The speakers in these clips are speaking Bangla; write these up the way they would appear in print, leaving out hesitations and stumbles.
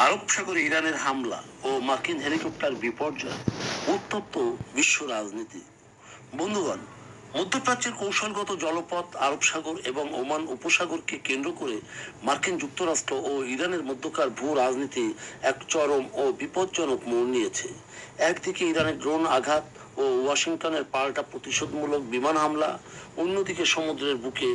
আরব সাগরে ইরানের হামলা ও মার্কিন হেলিকপ্টার বিপর্যয় উত্তপ্ত বিশ্ব রাজনীতি। বন্ধুগণ, মধ্যপ্রাচ্যের কৌশলগত জলপথ আরব সাগর এবং ওমান উপসাগরকে কেন্দ্র করে মার্কিন যুক্তরাষ্ট্র ও ইরানের মধ্যকার ভূ রাজনীতি এক চরম ও বিপজ্জনক মোড় নিয়েছে। একদিকে ইরানের ড্রোন আঘাত ও ওয়াশিংটনের পাল্টা প্রতিশোধমূলক বিমান হামলা, অন্যদিকে সমুদ্রের বুকে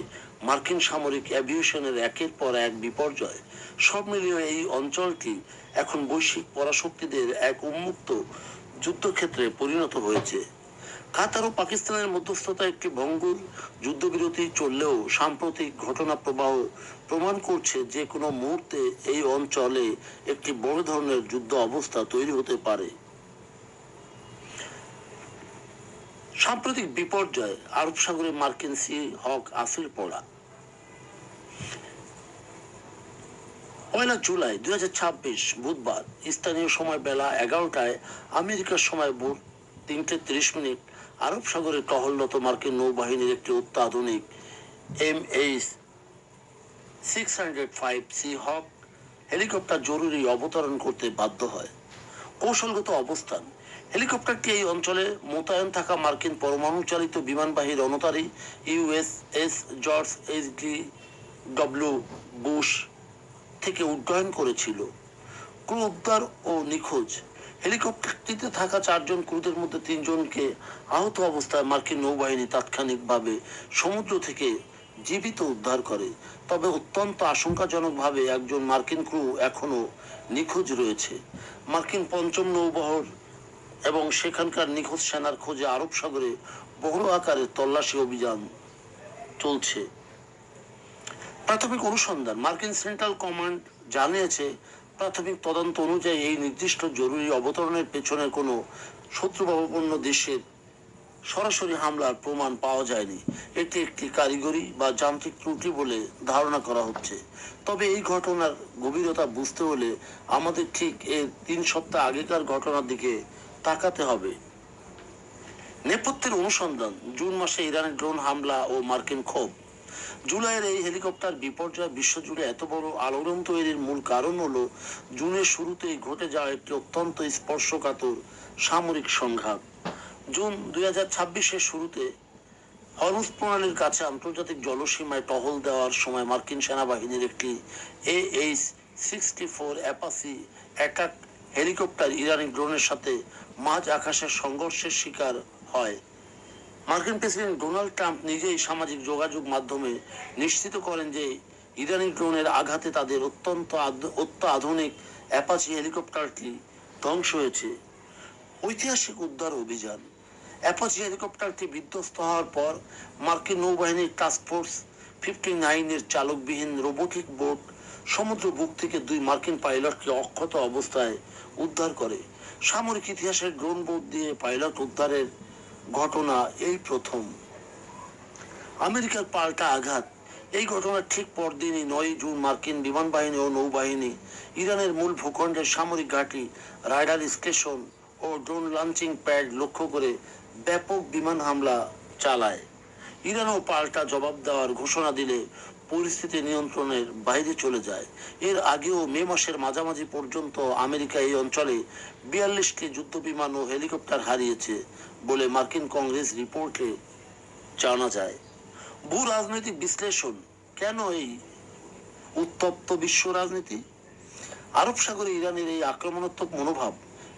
মার্কিন সামরিক অ্যাভিয়েশনের একের পর এক বিপর্যয়। সব মিলিয়ে এই অঞ্চলটি এখন বৈশ্বিক পরাশক্তিদের এক উন্মুক্ত যুদ্ধক্ষেত্রে পরিণত হয়েছে। কাতার ও পাকিস্তানের মধ্যস্থতা একটি ভঙ্গুর যুদ্ধবিরতি চললেও সাম্প্রতিক ঘটনা প্রবাহ প্রমাণ করছে যে কোনো মুহূর্তে এই অঞ্চলে একটি বড় ধরনের যুদ্ধ অবস্থা তৈরি হতে পারে। সাম্প্রতিক বিপর্যয় আরব সাগরে মার্কিন সি হক আসিল পড়া। 1 জুলাই 2026 বুধবার স্থানীয় সময় বেলা 11টায় আমেরিকার সময় ভোর 3:30 আরব সাগরে টহলরত মার্কিন নৌবাহিনীর একটি অত্যাধুনিক MH-605 সি হক হেলিকপ্টার জরুরি অবতরণ করতে বাধ্য হয়। কৌশলগত অবস্থান: হেলিকপ্টারটি এই অঞ্চলে মোতায়েন থাকা মার্কিন পরমাণু চালিত বিমানবাহী রণতারী USS George H.D. W Bush থেকে উড্ডয়ন করেছিল। ক্রু উদ্ধার ও নিখোঁজ: হেলিকপ্টারটিতে থাকা 4 জন ক্রুদের মধ্যে 3 জনকে আহত অবস্থায় মার্কিন নৌবাহিনী তাৎক্ষণিকভাবে সমুদ্র থেকে জীবিত উদ্ধার করে, তবে অত্যন্ত আশঙ্কাজনকভাবে একজন মার্কিন ক্রু এখনো নিখোঁজ রয়েছে। মার্কিন পঞ্চম নৌবহর এবং সেখানকার নিখোঁজ সেনার খোঁজে আরব সাগরে বড় আকারের তল্লাশি অভিযান চলছে। প্রাথমিক অনুসন্ধান: মার্কিন সেন্ট্রাল কমান্ড জানিয়েছে প্রাথমিক তদন্ত অনুযায়ী এই নির্দিষ্ট জরুরি অবতরণের পেছনে কোনো শত্রুভাবাপন্ন দেশের সরাসরি হামলার প্রমাণ পাওয়া যায়নি। এটি একটি কারিগরি বা যান্ত্রিক ত্রুটি বলে ধারণা করা হচ্ছে। তবে এই ঘটনার গভীরতা বুঝতে হলে আমাদের ঠিক এর 3 সপ্তাহ আগেকার ঘটনার দিকে তাকাতে হবে। নেপথ্যের অনুসন্ধান: জুন মাসে ইরানের ড্রোন হামলা ও মার্কিন ক্ষোভ। জুলাইয়ের এই হেলিকপ্টার বিপর্যয় বিশ্বজুড়ে এত বড় আলোড়ন তৈরির মূল কারণ হলো জুনের শুরুতেই ঘটে যাওয়া একটি অত্যন্ত স্পর্শকাতর সামরিক সংঘাত। জুন 2026-এর শুরুতে হরমুজ প্রণালীর কাছে আন্তর্জাতিক জলসীমায় টহল দেওয়ার সময় মার্কিন সেনাবাহিনীর একটি AH-64 অ্যাপাচি অ্যাটাক হেলিকপ্টার ইরানি ড্রোনের সাথে মাঝ আকাশের সংঘর্ষের শিকার হয়। মার্কিন প্রেসিডেন্ট ডোনাল্ড ট্রাম্প নিজেই সামাজিক যোগাযোগ মাধ্যমে নিশ্চিত করেন যে ইরানি ড্রোনের আঘাতে তাদের অত্যাধুনিক অ্যাপাচি হেলিকপ্টারটি ধ্বংস হয়েছে। ঐতিহাসিক উদ্ধার অভিযান: অ্যাপাচি হেলিকপ্টারটি বিধ্বস্ত হওয়ার পর মার্কিন নৌবাহিনীর টাস্ক ফোর্স 59-এর চালকবিহীন রোবোটিক বোট সমুদ্র বুক থেকে 2 মার্কিন পাইলটকে অক্ষত অবস্থায় উদ্ধার করে। সামরিক ইতিহাসের ড্রোন বোট দিয়ে পাইলট উদ্ধারের ঘটনা এই প্রথম। আমেরিকার পাল্টা আঘাত: এই ঘটনার ঠিক পরদিনই 9 জুন মার্কিন বিমান বাহিনী ও নৌবাহিনী ইরানের মূল ভূখণ্ডের সামরিক ঘাঁটি, রাডার স্টেশন ও ড্রোন লঞ্চিং প্যাড লক্ষ্য করে ব্যাপক বিমান হামলা চালায়। ইরানও পাল্টা জবাব দেওয়ার ঘোষণা দিলে পরিস্থিতি নিয়ন্ত্রণের বাইরে চলে যায়। এর আগেও মে মাসের মাঝামাঝি পর্যন্ত আমেরিকা এই অঞ্চলে 42টি যুদ্ধ বিমান ও হেলিকপ্টার হারিয়েছে বলে মার্কিন কংগ্রেস রিপোর্টে জানা যায়। ভূ রাজনৈতিক বিশ্লেষণ: কেন এই উত্তপ্ত বিশ্ব রাজনীতি? আরব সাগরে ইরানের এই আক্রমণাত্মক মনোভাব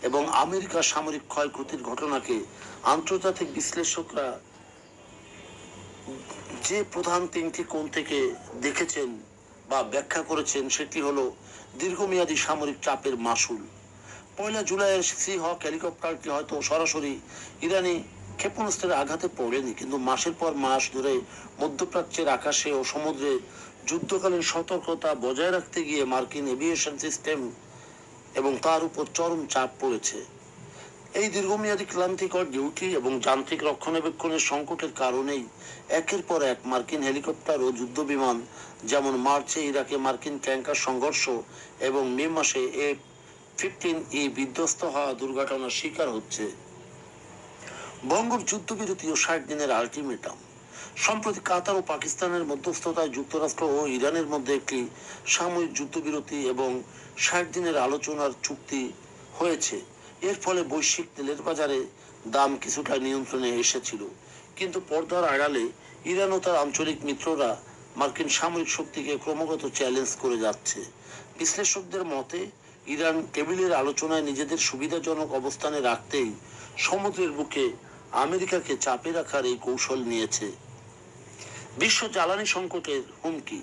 এবং আমেরিকার সামরিক ক্ষয়ক্ষতির ঘটনাকে আন্তর্জাতিক বিশ্লেষকরা যে প্রধান 3টি কোণ থেকে দেখেছেন বা ব্যাখ্যা করেছেন সেটি হলো দীর্ঘমেয়াদী সামরিক চাপের মাসুল। 1 জুলাইয়ের সি হক হেলিকপ্টারটি হয়তো সরাসরি ইরানি ক্ষেপণাস্ত্রের আঘাতে পড়েনি, কিন্তু মাসের পর মাস ধরে মধ্যপ্রাচ্যের আকাশে ও সমুদ্রে যুদ্ধকালীন সতর্কতা বজায় রাখতে গিয়ে মার্কিন এভিয়েশন সিস্টেম এবং তার উপর চরম চাপ পড়েছে। এই দীর্ঘমেয়াদী ক্লান্তিকর ডিউটি এবং যান্ত্রিক রক্ষণাবেক্ষণের সংকটের কারণেই একের পর এক মার্কিন হেলিকপ্টার ও যুদ্ধ বিমান, যেমন মার্চে ইরাকে মার্কিন ট্যাঙ্কার সংঘর্ষ এবং মে মাসে F-15E বিধ্বস্ত হওয়া দুর্ঘটনার শিকার হচ্ছে। ভঙ্গুর যুদ্ধবিরতি ও 60 দিনের আলটিমেটাম: সম্প্রতি কাতার ও পাকিস্তানের মধ্যস্থতায় যুক্তরাষ্ট্র ও ইরানের মধ্যে একটি সাময়িক যুদ্ধবিরতি এবং 60 দিনের আলোচনার চুক্তি হয়েছে। এর ফলে বৈশ্বিক তেলের বাজারে দাম কিছুটা নিয়ন্ত্রণে এসেছিল, কিন্তু পর্দার আড়ালে ইরান ও তার আঞ্চলিক মিত্ররা মার্কিন সামরিক শক্তিকে ক্রমাগত চ্যালেঞ্জ করে যাচ্ছে। বিশ্লেষকদের মতে ইরান টেবিলের আলোচনায় নিজেদের সুবিধাজনক অবস্থানে রাখতেই সমুদ্রের বুকে আমেরিকাকে চাপে রাখার এই কৌশল নিয়েছে। বিশ্ব জ্বালানি সংকটের হুমকি।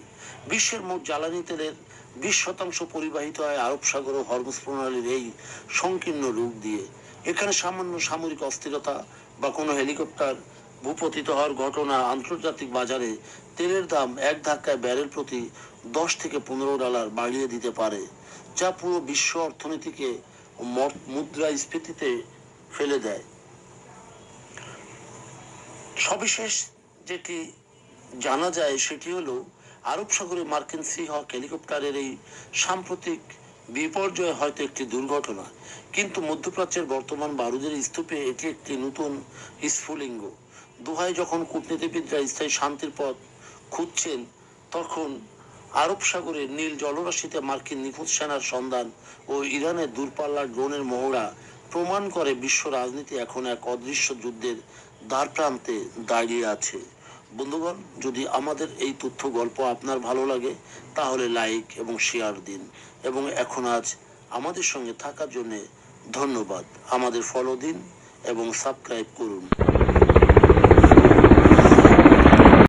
বিশ্বের মোট জ্বালানি তেলের 20% পরিবাহিত হয় আরব সাগর ও হরমুজ প্রণালীর এই সংকীর্ণ রূপ দিয়ে। এখানে সামান্য সামরিক অস্থিরতা বা কোনো হেলিকপ্টার ভূপতিত হওয়ার ঘটনা আন্তর্জাতিক বাজারে তেলের দাম এক ধাক্কায় ব্যারেল প্রতি $10 থেকে $15 বাড়িয়ে দিতে পারে, যা পুরো বিশ্ব অর্থনীতিকে মুদ্রাস্ফীতিতে ফেলে দেয়। সবিশেষ যেটি জানা যায় সেটি হলো আরব সাগরে মার্কিন সি হক হেলিকপ্টারের এই সাম্প্রতিক বিপর্যয় হয়তো একটি দুর্ঘটনা, কিন্তু মধ্যপ্রাচ্যের বর্তমান বারুদের স্তূপে এটি একটি নতুন স্ফুলিঙ্গ। দোহায় যখন কূটনীতিবিদরা স্থায়ী শান্তির পথ খুঁজছেন, তখন আরব সাগরের নীল জলরাশিতে মার্কিন নিখোঁজ সেনার সন্ধান ও ইরানের দূরপাল্লার ড্রোনের মহড়া প্রমাণ করে বিশ্ব রাজনীতি এখন এক অদৃশ্য যুদ্ধের দ্বারপ্রান্তে দাঁড়িয়ে আছে। বন্ধুগণ, যদি আমাদের এই তথ্য গল্প আপনার ভালো লাগে তাহলে লাইক এবং শেয়ার দিন, এবং এখন আজ আমাদের সঙ্গে থাকার জন্য ধন্যবাদ। আমাদের ফলো দিন এবং সাবস্ক্রাইব করুন।